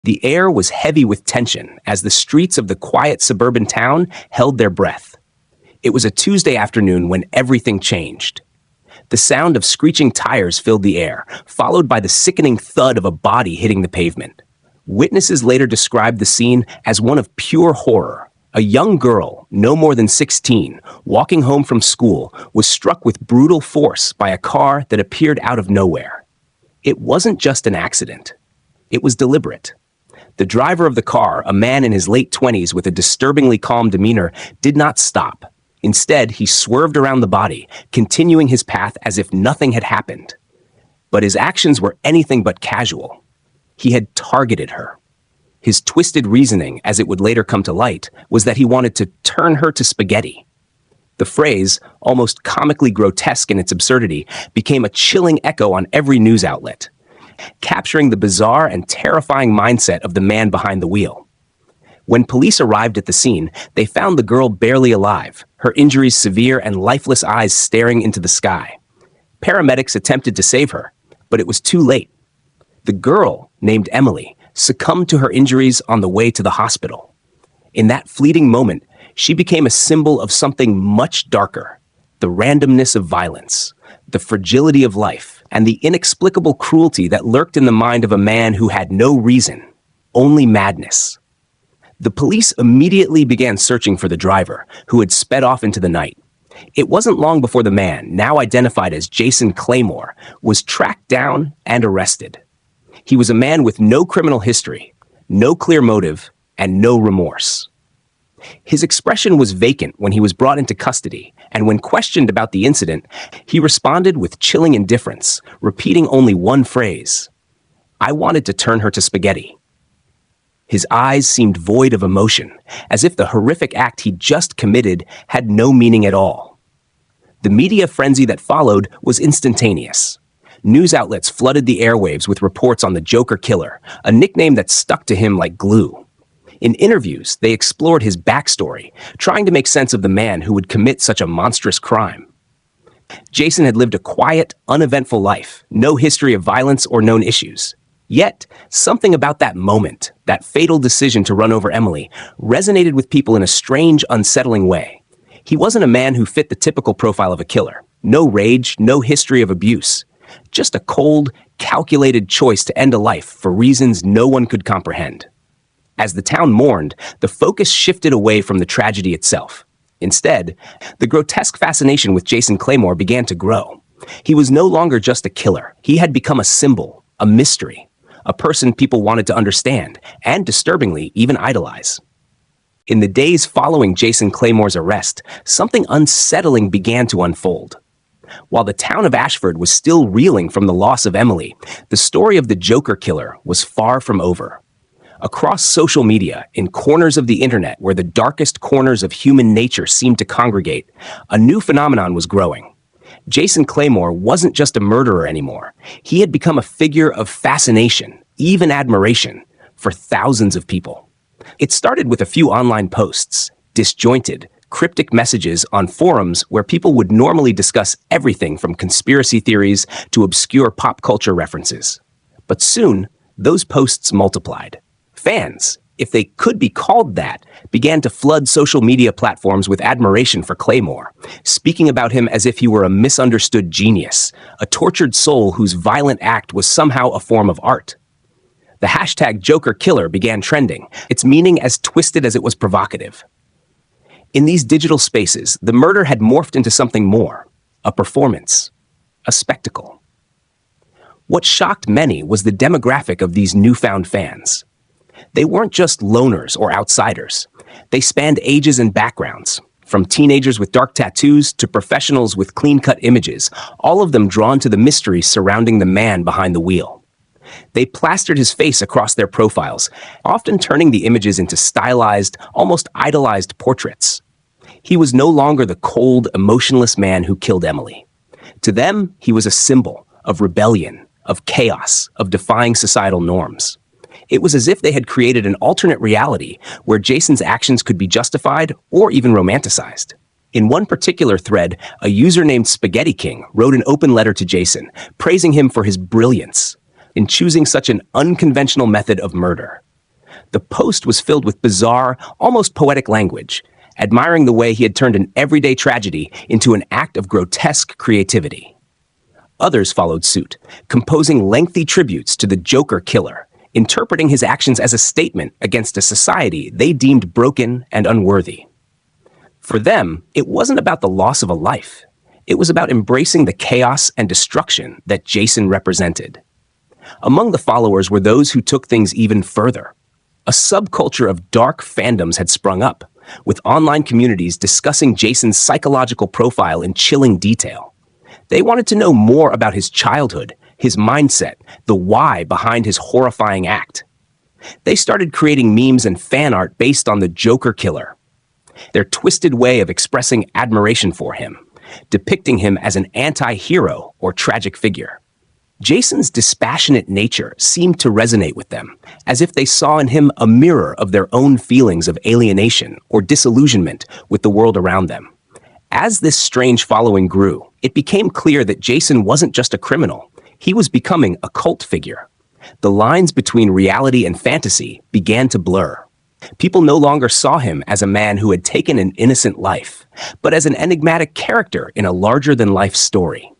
The air was heavy with tension as the streets of the quiet suburban town held their breath. It was a Tuesday afternoon when everything changed. The sound of screeching tires filled the air, followed by the sickening thud of a body hitting the pavement. Witnesses later described the scene as one of pure horror. A young girl, no more than 16, walking home from school, was struck with brutal force by a car that appeared out of nowhere. It wasn't just an accident. It was deliberate. The driver of the car, a man in his late 20s with a disturbingly calm demeanor, did not stop. Instead, he swerved around the body, continuing his path as if nothing had happened. But his actions were anything but casual. He had targeted her. His twisted reasoning, as it would later come to light, was that he wanted to turn her to spaghetti. The phrase, almost comically grotesque in its absurdity, became a chilling echo on every news outlet, capturing the bizarre and terrifying mindset of the man behind the wheel. When police arrived at the scene, they found the girl barely alive, her injuries severe and lifeless eyes staring into the sky. Paramedics attempted to save her, but it was too late. The girl, named Emily, succumbed to her injuries on the way to the hospital. In that fleeting moment, she became a symbol of something much darker: the randomness of violence, the fragility of life, and the inexplicable cruelty that lurked in the mind of a man who had no reason, only madness. The police immediately began searching for the driver, who had sped off into the night. It wasn't long before the man, now identified as Jason Claymore, was tracked down and arrested. He was a man with no criminal history, no clear motive, and no remorse. His expression was vacant when he was brought into custody, and when questioned about the incident, he responded with chilling indifference, repeating only one phrase: "I wanted to turn her to spaghetti." His eyes seemed void of emotion, as if the horrific act he'd just committed had no meaning at all. The media frenzy that followed was instantaneous. News outlets flooded the airwaves with reports on the Joker Killer, a nickname that stuck to him like glue. In interviews, they explored his backstory, trying to make sense of the man who would commit such a monstrous crime. Jason had lived a quiet, uneventful life, no history of violence or known issues. Yet, something about that moment, that fatal decision to run over Emily, resonated with people in a strange, unsettling way. He wasn't a man who fit the typical profile of a killer. No rage, no history of abuse. Just a cold, calculated choice to end a life for reasons no one could comprehend. As the town mourned, the focus shifted away from the tragedy itself. Instead, the grotesque fascination with Jason Claymore began to grow. He was no longer just a killer. He had become a symbol, a mystery, a person people wanted to understand, and disturbingly, even idolize. In the days following Jason Claymore's arrest, something unsettling began to unfold. While the town of Ashford was still reeling from the loss of Emily, the story of the Joker Killer was far from over. Across social media, in corners of the internet where the darkest corners of human nature seemed to congregate, a new phenomenon was growing. Jason Claymore wasn't just a murderer anymore. He had become a figure of fascination, even admiration, for thousands of people. It started with a few online posts, disjointed, cryptic messages on forums where people would normally discuss everything from conspiracy theories to obscure pop culture references. But soon, those posts multiplied. Fans, if they could be called that, began to flood social media platforms with admiration for Claymore, speaking about him as if he were a misunderstood genius, a tortured soul whose violent act was somehow a form of art. The hashtag Joker Killer began trending, its meaning as twisted as it was provocative. In these digital spaces, the murder had morphed into something more, a performance, a spectacle. What shocked many was the demographic of these newfound fans. They weren't just loners or outsiders. They spanned ages and backgrounds, from teenagers with dark tattoos to professionals with clean-cut images, all of them drawn to the mystery surrounding the man behind the wheel. They plastered his face across their profiles, often turning the images into stylized, almost idolized portraits. He was no longer the cold, emotionless man who killed Emily. To them, he was a symbol of rebellion, of chaos, of defying societal norms. It was as if they had created an alternate reality where Jason's actions could be justified or even romanticized. In one particular thread, a user named Spaghetti King wrote an open letter to Jason, praising him for his brilliance in choosing such an unconventional method of murder. The post was filled with bizarre, almost poetic language, admiring the way he had turned an everyday tragedy into an act of grotesque creativity. Others followed suit, composing lengthy tributes to the Joker killer, interpreting his actions as a statement against a society they deemed broken and unworthy. For them, it wasn't about the loss of a life. It was about embracing the chaos and destruction that Jason represented. Among the followers were those who took things even further. A subculture of dark fandoms had sprung up, with online communities discussing Jason's psychological profile in chilling detail. They wanted to know more about his childhood, his mindset, the why behind his horrifying act. They started creating memes and fan art based on the Joker killer, their twisted way of expressing admiration for him, depicting him as an anti-hero or tragic figure. Jason's dispassionate nature seemed to resonate with them, as if they saw in him a mirror of their own feelings of alienation or disillusionment with the world around them. As this strange following grew, it became clear that Jason wasn't just a criminal. He was becoming a cult figure. The lines between reality and fantasy began to blur. People no longer saw him as a man who had taken an innocent life, but as an enigmatic character in a larger-than-life story.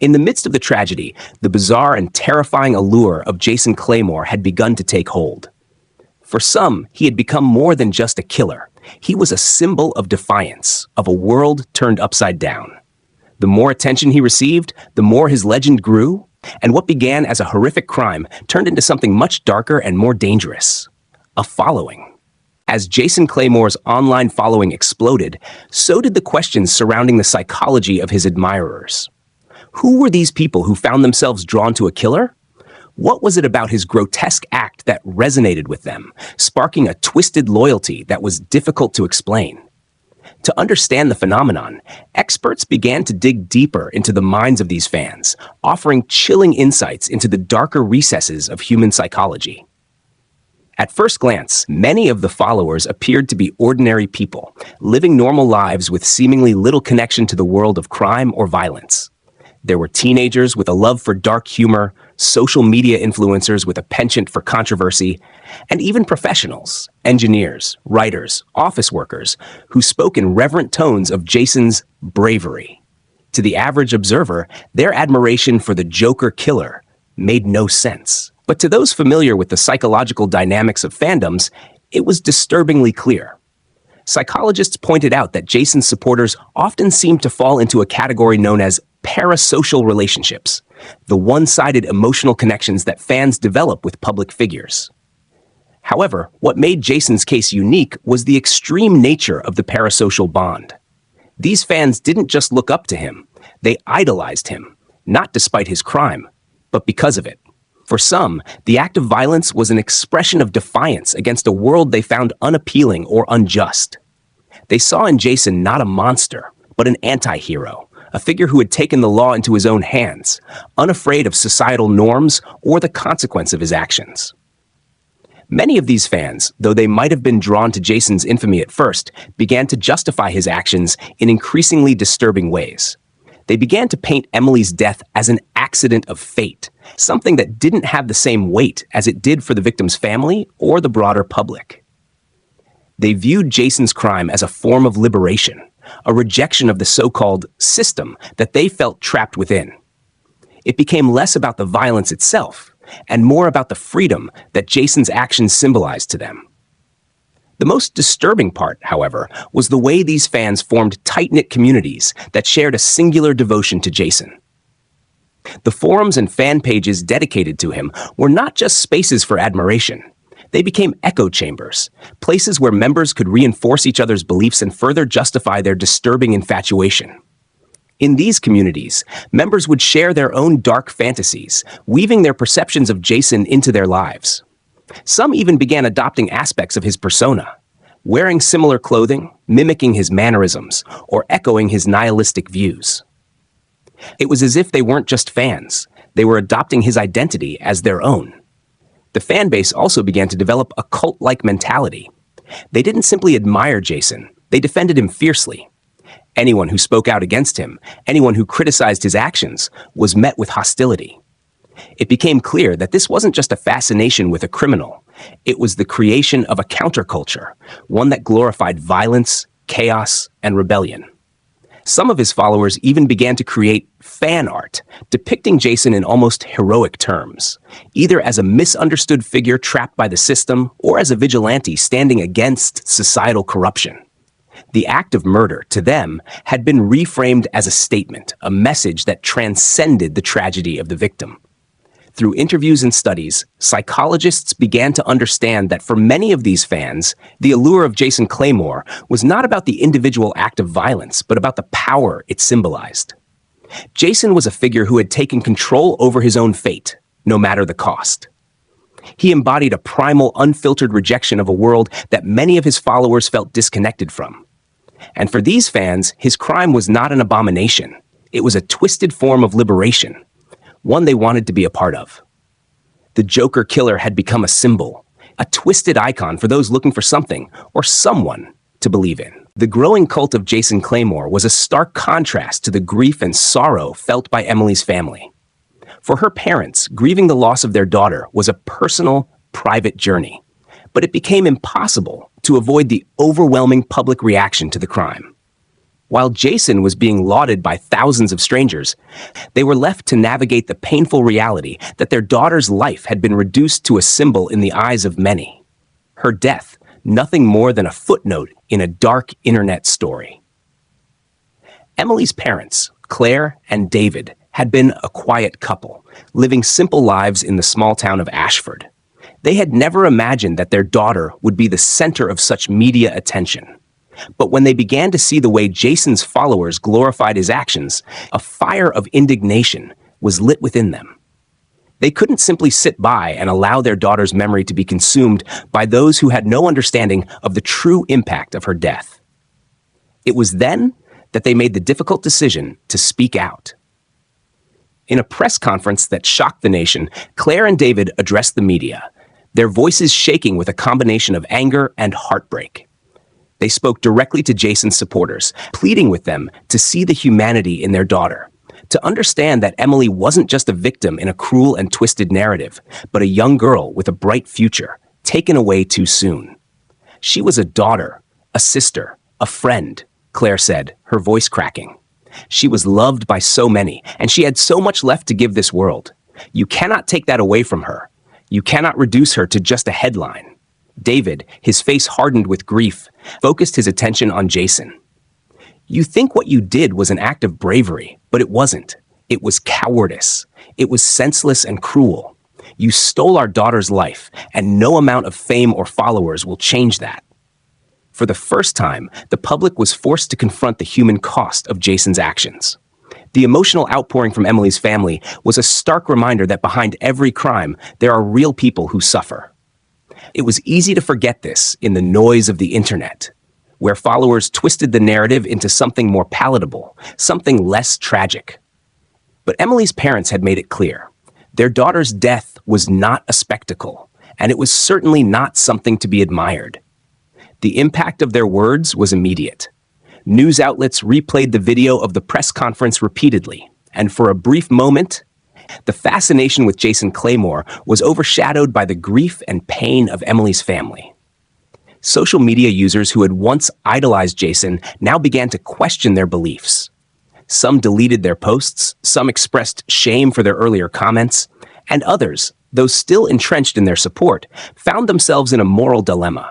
In the midst of the tragedy, the bizarre and terrifying allure of Jason Claymore had begun to take hold. For some, he had become more than just a killer. He was a symbol of defiance, of a world turned upside down. The more attention he received, the more his legend grew, and what began as a horrific crime turned into something much darker and more dangerous: a following. As Jason Claymore's online following exploded, so did the questions surrounding the psychology of his admirers. Who were these people who found themselves drawn to a killer? What was it about his grotesque act that resonated with them, sparking a twisted loyalty that was difficult to explain? To understand the phenomenon, experts began to dig deeper into the minds of these fans, offering chilling insights into the darker recesses of human psychology. At first glance, many of the followers appeared to be ordinary people, living normal lives with seemingly little connection to the world of crime or violence. There were teenagers with a love for dark humor, social media influencers with a penchant for controversy, and even professionals, engineers, writers, office workers, who spoke in reverent tones of Jason's bravery. To the average observer, their admiration for the Joker killer made no sense. But to those familiar with the psychological dynamics of fandoms, it was disturbingly clear. Psychologists pointed out that Jason's supporters often seemed to fall into a category known as parasocial relationships, the one-sided emotional connections that fans develop with public figures. However, what made Jason's case unique was the extreme nature of the parasocial bond. These fans didn't just look up to him, they idolized him, not despite his crime, but because of it. For some, the act of violence was an expression of defiance against a world they found unappealing or unjust. They saw in Jason not a monster, but an anti-hero, a figure who had taken the law into his own hands, unafraid of societal norms or the consequence of his actions. Many of these fans, though they might have been drawn to Jason's infamy at first, began to justify his actions in increasingly disturbing ways. They began to paint Emily's death as an accident of fate, something that didn't have the same weight as it did for the victim's family or the broader public. They viewed Jason's crime as a form of liberation, a rejection of the so-called system that they felt trapped within. It became less about the violence itself and more about the freedom that Jason's actions symbolized to them. The most disturbing part, however, was the way these fans formed tight-knit communities that shared a singular devotion to Jason. The forums and fan pages dedicated to him were not just spaces for admiration. They became echo chambers, places where members could reinforce each other's beliefs and further justify their disturbing infatuation. In these communities, members would share their own dark fantasies, weaving their perceptions of Jason into their lives. Some even began adopting aspects of his persona, wearing similar clothing, mimicking his mannerisms, or echoing his nihilistic views. It was as if they weren't just fans, they were adopting his identity as their own. The fan base also began to develop a cult-like mentality. They didn't simply admire Jason, they defended him fiercely. Anyone who spoke out against him, anyone who criticized his actions, was met with hostility. It became clear that this wasn't just a fascination with a criminal, It was the creation of a counterculture, one that glorified violence, chaos, and rebellion. Some of his followers even began to create fan art, depicting Jason in almost heroic terms, either as a misunderstood figure trapped by the system or as a vigilante standing against societal corruption. The act of murder, to them, had been reframed as a statement, a message that transcended the tragedy of the victim. Through interviews and studies, psychologists began to understand that for many of these fans, the allure of Jason Claymore was not about the individual act of violence, but about the power it symbolized. Jason was a figure who had taken control over his own fate, no matter the cost. He embodied a primal, unfiltered rejection of a world that many of his followers felt disconnected from. And for these fans, his crime was not an abomination. It was a twisted form of liberation, one they wanted to be a part of. The Joker killer had become a symbol, a twisted icon for those looking for something or someone to believe in. The growing cult of Jason Claymore was a stark contrast to the grief and sorrow felt by Emily's family. For her parents, grieving the loss of their daughter was a personal, private journey, but it became impossible to avoid the overwhelming public reaction to the crime. While Jason was being lauded by thousands of strangers, they were left to navigate the painful reality that their daughter's life had been reduced to a symbol in the eyes of many. Her death, nothing more than a footnote in a dark internet story. Emily's parents, Claire and David, had been a quiet couple, living simple lives in the small town of Ashford. They had never imagined that their daughter would be the center of such media attention. But when they began to see the way Jason's followers glorified his actions, a fire of indignation was lit within them. They couldn't simply sit by and allow their daughter's memory to be consumed by those who had no understanding of the true impact of her death. It was then that they made the difficult decision to speak out. In a press conference that shocked the nation, Claire and David addressed the media, their voices shaking with a combination of anger and heartbreak. They spoke directly to Jason's supporters, pleading with them to see the humanity in their daughter, to understand that Emily wasn't just a victim in a cruel and twisted narrative, but a young girl with a bright future, taken away too soon. She was a daughter, a sister, a friend, Claire said, her voice cracking. She was loved by so many, and she had so much left to give this world. You cannot take that away from her. You cannot reduce her to just a headline. David, his face hardened with grief, focused his attention on Jason. You think what you did was an act of bravery, but it wasn't. It was cowardice. It was senseless and cruel. You stole our daughter's life, and no amount of fame or followers will change that. For the first time, the public was forced to confront the human cost of Jason's actions. The emotional outpouring from Emily's family was a stark reminder that behind every crime, there are real people who suffer. It was easy to forget this in the noise of the internet, where followers twisted the narrative into something more palatable, something less tragic. But Emily's parents had made it clear. Their daughter's death was not a spectacle, and it was certainly not something to be admired. The impact of their words was immediate. News outlets replayed the video of the press conference repeatedly, and for a brief moment, the fascination with Jason Claymore was overshadowed by the grief and pain of Emily's family. Social media users who had once idolized Jason now began to question their beliefs. Some deleted their posts, some expressed shame for their earlier comments, and others, though still entrenched in their support, found themselves in a moral dilemma.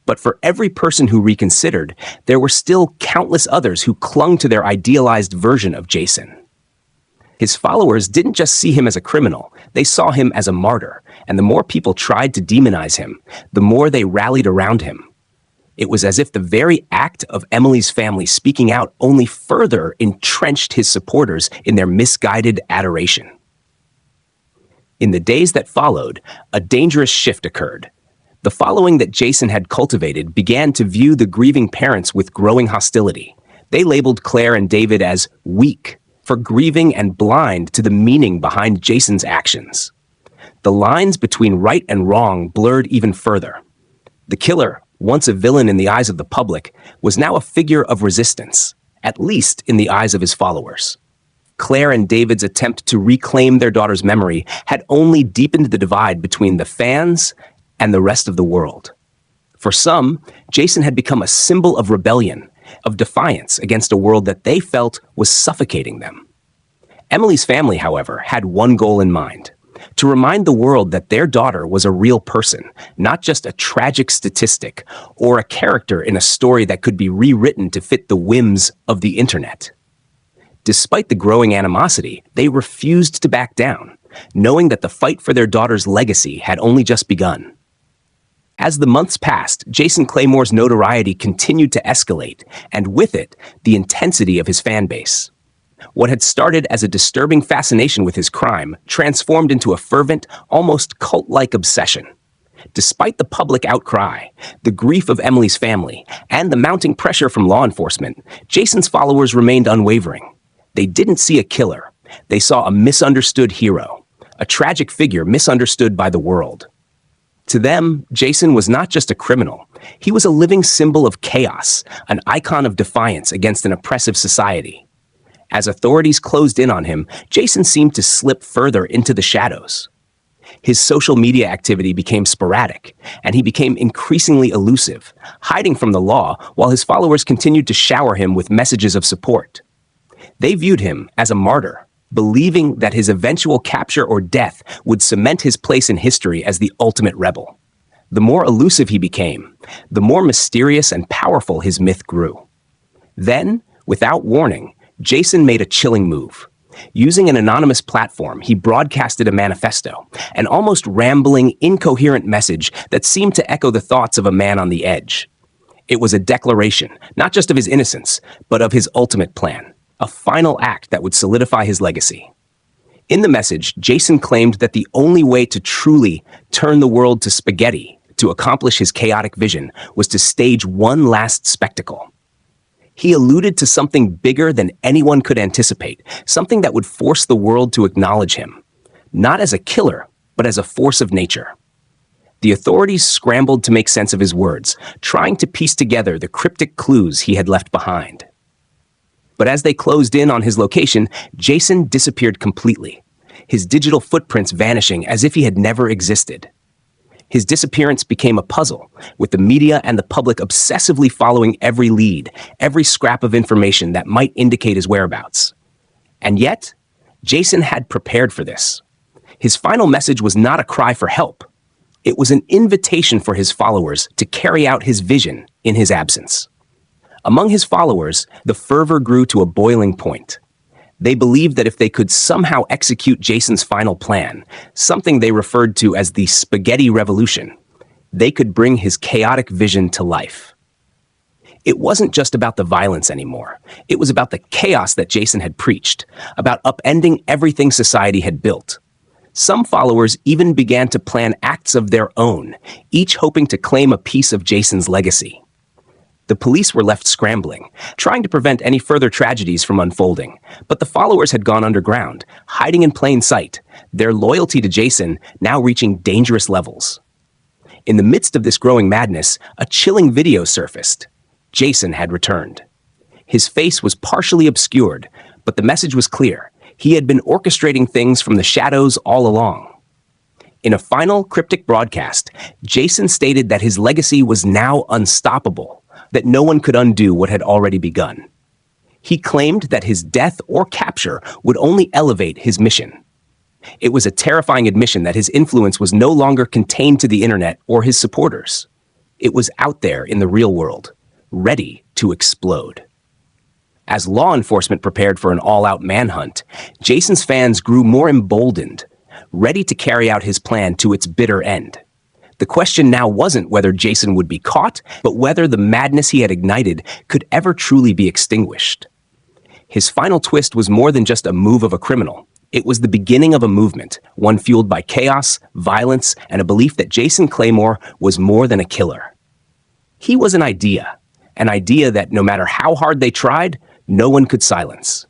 But for every person who reconsidered, there were still countless others who clung to their idealized version of Jason. His followers didn't just see him as a criminal, they saw him as a martyr, and the more people tried to demonize him, the more they rallied around him. It was as if the very act of Emily's family speaking out only further entrenched his supporters in their misguided adoration. In the days that followed, a dangerous shift occurred. The following that Jason had cultivated began to view the grieving parents with growing hostility. They labeled Claire and David as weak, for grieving and blind to the meaning behind Jason's actions. The lines between right and wrong blurred even further. The killer, once a villain in the eyes of the public, was now a figure of resistance, at least in the eyes of his followers. Claire and David's attempt to reclaim their daughter's memory had only deepened the divide between the fans and the rest of the world. For some, Jason had become a symbol of rebellion, of defiance against a world that they felt was suffocating them. Emily's family, however, had one goal in mind: to remind the world that their daughter was a real person, not just a tragic statistic or a character in a story that could be rewritten to fit the whims of the internet. Despite the growing animosity, they refused to back down, knowing that the fight for their daughter's legacy had only just begun. As the months passed, Jason Claymore's notoriety continued to escalate, and with it, the intensity of his fan base. What had started as a disturbing fascination with his crime transformed into a fervent, almost cult-like obsession. Despite the public outcry, the grief of Emily's family, and the mounting pressure from law enforcement, Jason's followers remained unwavering. They didn't see a killer. They saw a misunderstood hero, a tragic figure misunderstood by the world. To them, Jason was not just a criminal. He was a living symbol of chaos, an icon of defiance against an oppressive society. As authorities closed in on him, Jason seemed to slip further into the shadows. His social media activity became sporadic, and he became increasingly elusive, hiding from the law while his followers continued to shower him with messages of support. They viewed him as a martyr, believing that his eventual capture or death would cement his place in history as the ultimate rebel. The more elusive he became, the more mysterious and powerful his myth grew. Then, without warning, Jason made a chilling move. Using an anonymous platform, he broadcasted a manifesto, an almost rambling, incoherent message that seemed to echo the thoughts of a man on the edge. It was a declaration, not just of his innocence, but of his ultimate plan, a final act that would solidify his legacy. In the message, Jason claimed that the only way to truly turn the world to spaghetti to accomplish his chaotic vision was to stage one last spectacle. He alluded to something bigger than anyone could anticipate, something that would force the world to acknowledge him, not as a killer, but as a force of nature. The authorities scrambled to make sense of his words, trying to piece together the cryptic clues he had left behind. But as they closed in on his location, Jason disappeared completely, his digital footprints vanishing as if he had never existed. His disappearance became a puzzle, with the media and the public obsessively following every lead, every scrap of information that might indicate his whereabouts. And yet, Jason had prepared for this. His final message was not a cry for help. It was an invitation for his followers to carry out his vision in his absence. Among his followers, the fervor grew to a boiling point. They believed that if they could somehow execute Jason's final plan, something they referred to as the spaghetti revolution, they could bring his chaotic vision to life. It wasn't just about the violence anymore. It was about the chaos that Jason had preached, about upending everything society had built. Some followers even began to plan acts of their own, each hoping to claim a piece of Jason's legacy. The police were left scrambling, trying to prevent any further tragedies from unfolding, but the followers had gone underground, hiding in plain sight, their loyalty to Jason now reaching dangerous levels. In the midst of this growing madness, a chilling video surfaced. Jason had returned. His face was partially obscured, but the message was clear. He had been orchestrating things from the shadows all along. In a final cryptic broadcast, Jason stated that his legacy was now unstoppable, that no one could undo what had already begun. He claimed that his death or capture would only elevate his mission. It was a terrifying admission that his influence was no longer contained to the internet or his supporters. It was out there in the real world, ready to explode. As law enforcement prepared for an all-out manhunt, Jason's fans grew more emboldened, ready to carry out his plan to its bitter end. The question now wasn't whether Jason would be caught, but whether the madness he had ignited could ever truly be extinguished. His final twist was more than just a move of a criminal. It was the beginning of a movement, one fueled by chaos, violence, and a belief that Jason Claymore was more than a killer. He was an idea that no matter how hard they tried, no one could silence.